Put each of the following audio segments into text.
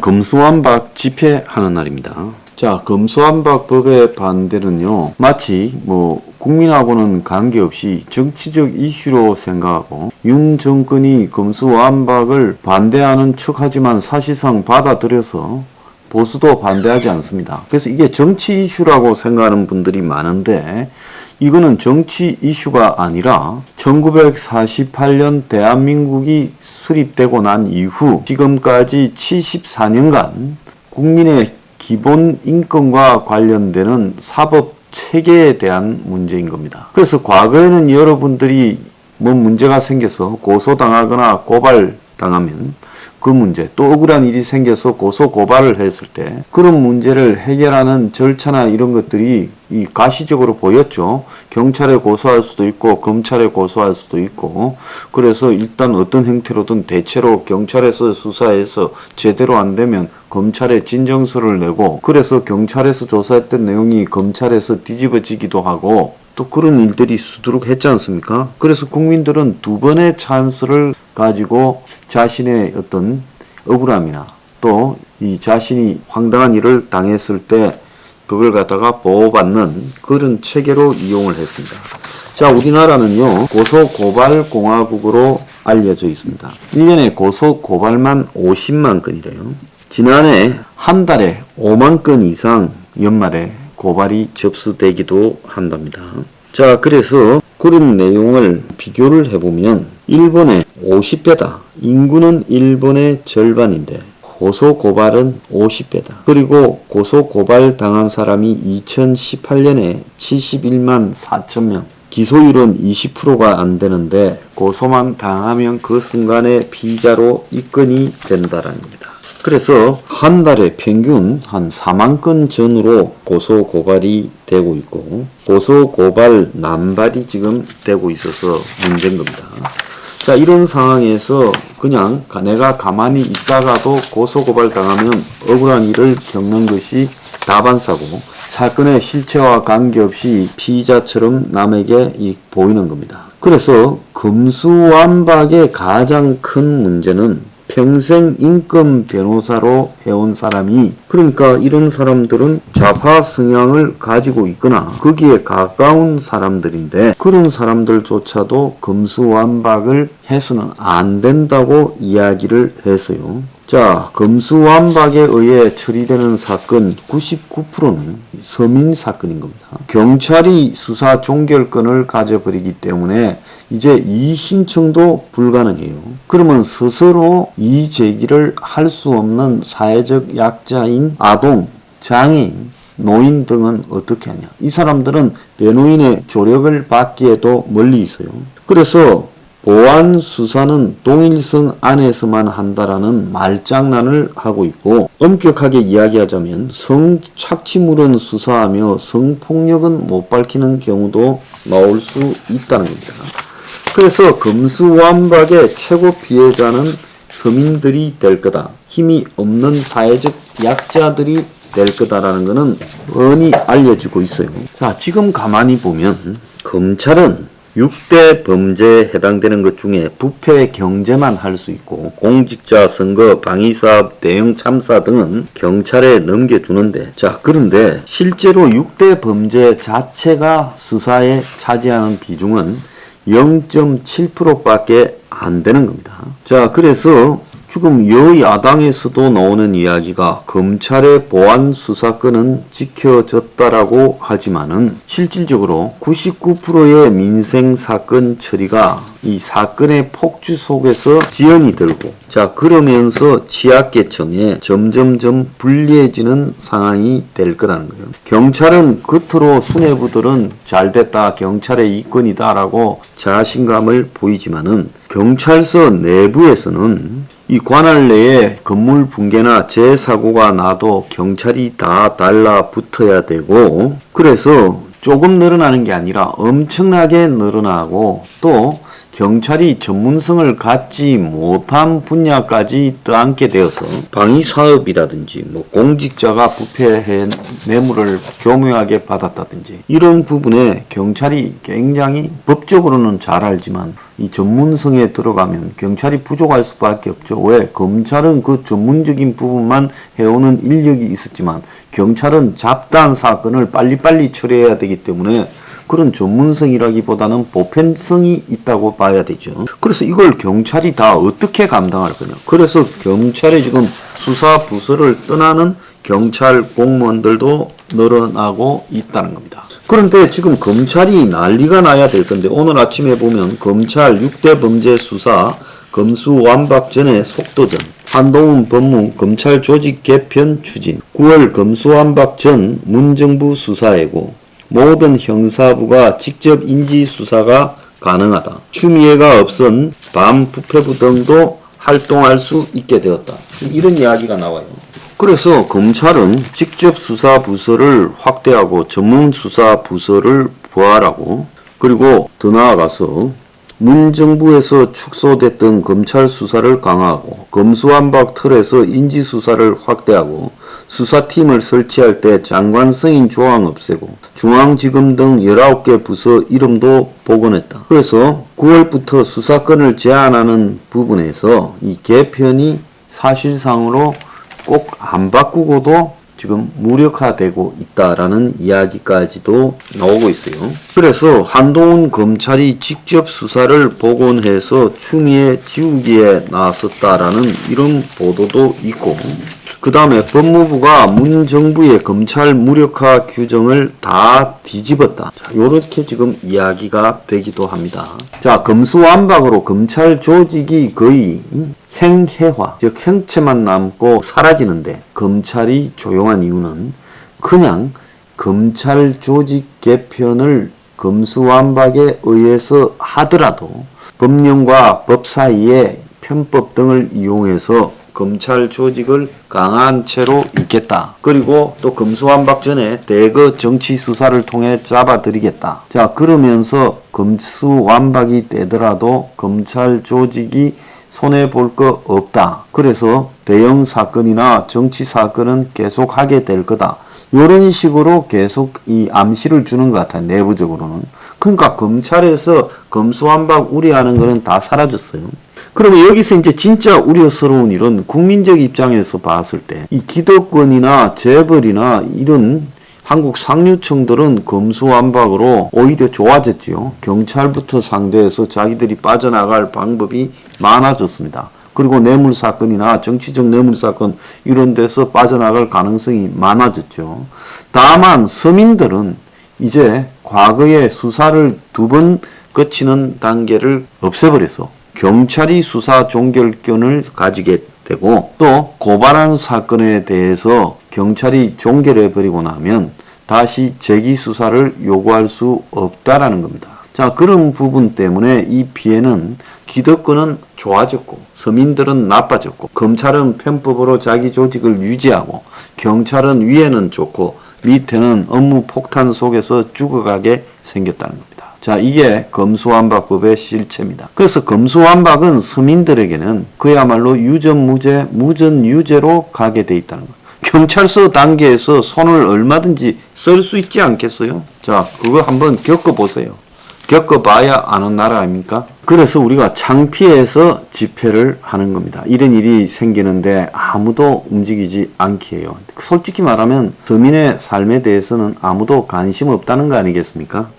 금수완박 집회하는 날입니다. 자, 금수완박법의 반대는요, 마치 국민하고는 관계없이 정치적 이슈로 생각하고 윤 정권이 금수완박을 반대하는 척하지만 사실상 받아들여서 보수도 반대하지 않습니다. 그래서 이게 정치 이슈라고 생각하는 분들이 많은데 이거는 정치 이슈가 아니라 1948년 대한민국이 수립되고 난 이후 지금까지 74년간 국민의 기본 인권과 관련되는 사법 체계에 대한 문제인 겁니다. 그래서 과거에는 여러분들이 문제가 생겨서 고소당하거나 고발당하면 그 문제, 또 억울한 일이 생겨서 고소 고발을 했을 때 그런 문제를 해결하는 절차나 이런 것들이 가시적으로 보였죠. 경찰에 고소할 수도 있고 검찰에 고소할 수도 있고, 그래서 일단 어떤 형태로든 대체로 경찰에서 수사해서 제대로 안 되면 검찰에 진정서를 내고, 그래서 경찰에서 조사했던 내용이 검찰에서 뒤집어지기도 하고, 또 그런 일들이 수두룩 했지 않습니까? 그래서 국민들은 두 번의 찬스를 가지고 자신의 어떤 억울함이나 또 이 자신이 황당한 일을 당했을 때 그걸 갖다가 보호받는 그런 체계로 이용을 했습니다. 자, 우리나라는요, 고소고발공화국으로 알려져 있습니다. 1년에 고소고발만 50만 건이래요. 지난해 한 달에 5만 건 이상 연말에 고발이 접수되기도 한답니다. 자, 그래서 그런 내용을 비교를 해보면 일본의 50배다. 인구는 일본의 절반인데 고소고발은 50배다. 그리고 고소고발 당한 사람이 2018년에 71만 4천 명. 기소율은 20%가 안 되는데 고소만 당하면 그 순간에 피의자로 입건이 된다라는 겁니다. 그래서 한 달에 평균 한 4만 건 전후로 고소고발이 되고 있고 고소고발 남발이 지금 되고 있어서 문제인 겁니다. 자, 이런 상황에서 그냥 내가 가만히 있다가도 고소고발 당하면 억울한 일을 겪는 것이 다반사고 사건의 실체와 관계없이 피의자처럼 남에게 보이는 겁니다. 그래서 금수완박의 가장 큰 문제는 평생 인권 변호사로 해온 사람이, 그러니까 이런 사람들은 좌파 성향을 가지고 있거나 거기에 가까운 사람들인데 그런 사람들조차도 금수완박을 해서는 안 된다고 이야기를 해서요. 자, 금수완박에 의해 처리되는 사건 99%는 서민 사건인 겁니다. 경찰이 수사 종결권을 가져버리기 때문에 이제 이의신청도 불가능해요. 그러면 스스로 이의 제기를 할 수 없는 사회적 약자인 아동, 장애인, 노인 등은 어떻게 하냐. 이 사람들은 변호인의 조력을 받기에도 멀리 있어요. 그래서 보안 수사는 동일성 안에서만 한다라는 말장난을 하고 있고, 엄격하게 이야기하자면 성착취물은 수사하며 성폭력은 못 밝히는 경우도 나올 수 있다는 겁니다. 그래서 금수완박의 최고 피해자는 서민들이 될 거다. 힘이 없는 사회적 약자들이 될 거다라는 것은 뻔히 알려지고 있어요. 자, 지금 가만히 보면 검찰은 6대 범죄에 해당되는 것 중에 부패 경제만 할 수 있고 공직자 선거, 방위사업, 대형 참사 등은 경찰에 넘겨주는데, 자, 그런데 실제로 6대 범죄 자체가 수사에 차지하는 비중은 0.7%밖에 안 되는 겁니다. 자, 그래서 지금 여야당에서도 나오는 이야기가 검찰의 보안 수사권은 지켜졌다라고 하지만은 실질적으로 99%의 민생 사건 처리가 이 사건의 폭주 속에서 지연이 들고, 자, 그러면서 취약계층에 점점점 불리해지는 상황이 될 거라는 거예요. 경찰은 겉으로 수뇌부들은 잘됐다, 경찰의 이권이다라고 자신감을 보이지만은 경찰서 내부에서는 이 관할 내에 건물 붕괴나 재사고가 나도 경찰이 다 달라붙어야 되고, 그래서 조금 늘어나는 게 아니라 엄청나게 늘어나고, 또 경찰이 전문성을 갖지 못한 분야까지 떠안게 되어서 방위사업이라든지 공직자가 부패해 뇌물을 교묘하게 받았다든지 이런 부분에 경찰이 굉장히 법적으로는 잘 알지만 이 전문성에 들어가면 경찰이 부족할 수밖에 없죠. 왜? 검찰은 그 전문적인 부분만 해오는 인력이 있었지만 경찰은 잡다한 사건을 빨리빨리 처리해야 되기 때문에 그런 전문성이라기보다는 보편성이 있다고 봐야 되죠. 그래서 이걸 경찰이 다 어떻게 감당할 거냐. 그래서 경찰의 지금 수사 부서를 떠나는 경찰 공무원들도 늘어나고 있다는 겁니다. 그런데 지금 검찰이 난리가 나야 될 건데 오늘 아침에 보면 검찰 6대 범죄 수사 검수완박전의 속도전, 한동훈 법무 검찰 조직 개편 추진, 9월 검수완박전 문정부 수사예고 모든 형사부가 직접 인지 수사가 가능하다. 추미애가 없은 반부패부 등도 활동할 수 있게 되었다. 이런 이야기가 나와요. 그래서 검찰은 직접 수사 부서를 확대하고 전문 수사 부서를 부활하고 그리고 더 나아가서 문정부에서 축소됐던 검찰 수사를 강화하고 검수완박 틀에서 인지 수사를 확대하고 수사팀을 설치할 때 장관 승인 조항 없애고 중앙지검 등 19개 부서 이름도 복원했다. 그래서 9월부터 수사권을 제한하는 부분에서 이 개편이 사실상으로 꼭 안 바꾸고도 지금 무력화되고 있다라는 이야기까지도 나오고 있어요. 그래서 한동훈 검찰이 직접 수사를 복원해서 추미애 지우기에 나섰다라는 이런 보도도 있고 그 다음에 법무부가 문정부의 검찰 무력화 규정을 다 뒤집었다. 자, 요렇게 지금 이야기가 되기도 합니다. 자, 검수완박으로 검찰 조직이 거의 생해화, 즉 형체만 남고 사라지는데 검찰이 조용한 이유는 그냥 검찰 조직 개편을 검수완박에 의해서 하더라도 법령과 법 사이에 편법 등을 이용해서 검찰 조직을 강한 채로 있겠다. 그리고 또 검수완박 전에 대거 정치 수사를 통해 잡아들이겠다. 자, 그러면서 검수완박이 되더라도 검찰 조직이 손해볼 거 없다. 그래서 대형 사건이나 정치 사건은 계속 하게 될 거다. 이런 식으로 계속 이 암시를 주는 것 같아요. 내부적으로는. 그러니까 검찰에서 검수완박 우려하는 거는 다 사라졌어요. 그러면 여기서 이제 진짜 우려스러운 일은 국민적 입장에서 봤을 때 이 기득권이나 재벌이나 이런 한국 상류층들은 검수완박으로 오히려 좋아졌지요. 경찰부터 상대해서 자기들이 빠져나갈 방법이 많아졌습니다. 그리고 뇌물사건이나 정치적 뇌물사건 이런 데서 빠져나갈 가능성이 많아졌죠. 다만 서민들은 이제 과거에 수사를 2번 거치는 단계를 없애버려서 경찰이 수사 종결권을 가지게 되고 또 고발한 사건에 대해서 경찰이 종결해버리고 나면 다시 재기 수사를 요구할 수 없다라는 겁니다. 자, 그런 부분 때문에 이 피해는 기득권은 좋아졌고 서민들은 나빠졌고 검찰은 편법으로 자기 조직을 유지하고 경찰은 위에는 좋고 밑에는 업무 폭탄 속에서 죽어가게 생겼다는 겁니다. 자, 이게 검수완박법의 실체입니다. 그래서 검수완박은 서민들에게는 그야말로 유전무죄, 무전유죄로 가게 돼 있다는 거예요. 경찰서 단계에서 손을 얼마든지 쓸 수 있지 않겠어요? 자, 그거 한번 겪어보세요. 겪어봐야 아는 나라 아닙니까? 그래서 우리가 창피해서 집회를 하는 겁니다. 이런 일이 생기는데 아무도 움직이지 않게 해요. 솔직히 말하면 서민의 삶에 대해서는 아무도 관심 없다는 거 아니겠습니까?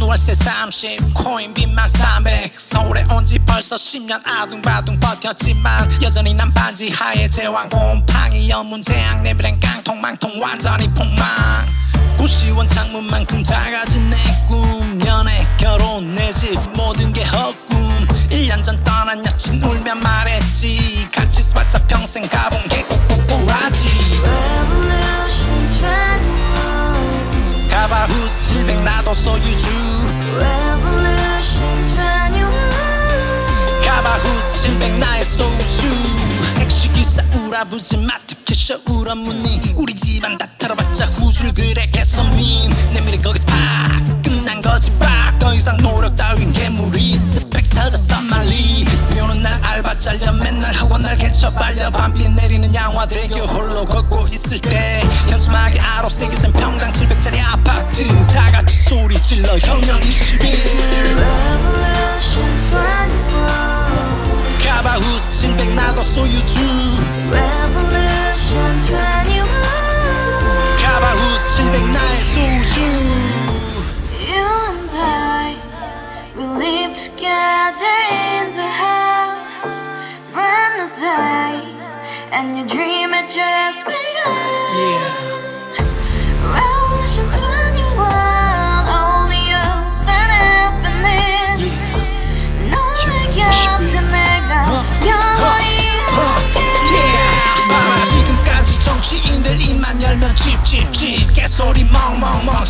월세 30 코인빚만 300 서울에 온 지 벌써 10년 아둥바둥 버텼지만 여전히 난 반지 하에 제왕 곰팡이 연문제약 내비랭 깡통망통 완전히 폭망 90원 창문만큼 작아진 내 꿈 연애 결혼 내 집 모든 게 헛꿈 1년 전 떠난 여친 울며 말했지 같이 살자 평생 가본 게 꼭꼭꼭하지 물어보지 마 특히 울어무니 우리 집안 다 털어봤자 후줄 그래 개선민 내 미래 거기서 팍 끝난 거지 팍더 이상 노력 따윈 괴물이 스펙 찾았어 말리 비오는 날 알바 잘려 맨날 학원 날 개쳐 발려 밤비 내리는 양화대교 홀로 걷고 있을 때 현수막에 아로 새겨진 평당 700짜리 아파트 다 같이 소리 질러 혁명 21 Revolution 21 가바우스 700 나도 소유주 Revolution 21 가바우스 700 나의 소유주 You and I, we live together in the house. Brand new day, and your dream had just begun. Yeah. Revolution 21, only hope and happiness. 너의 곁에 내가 영원히 함께. 지금까지 정치인들 입만 열면 찝찝찝 개소리 멍멍멍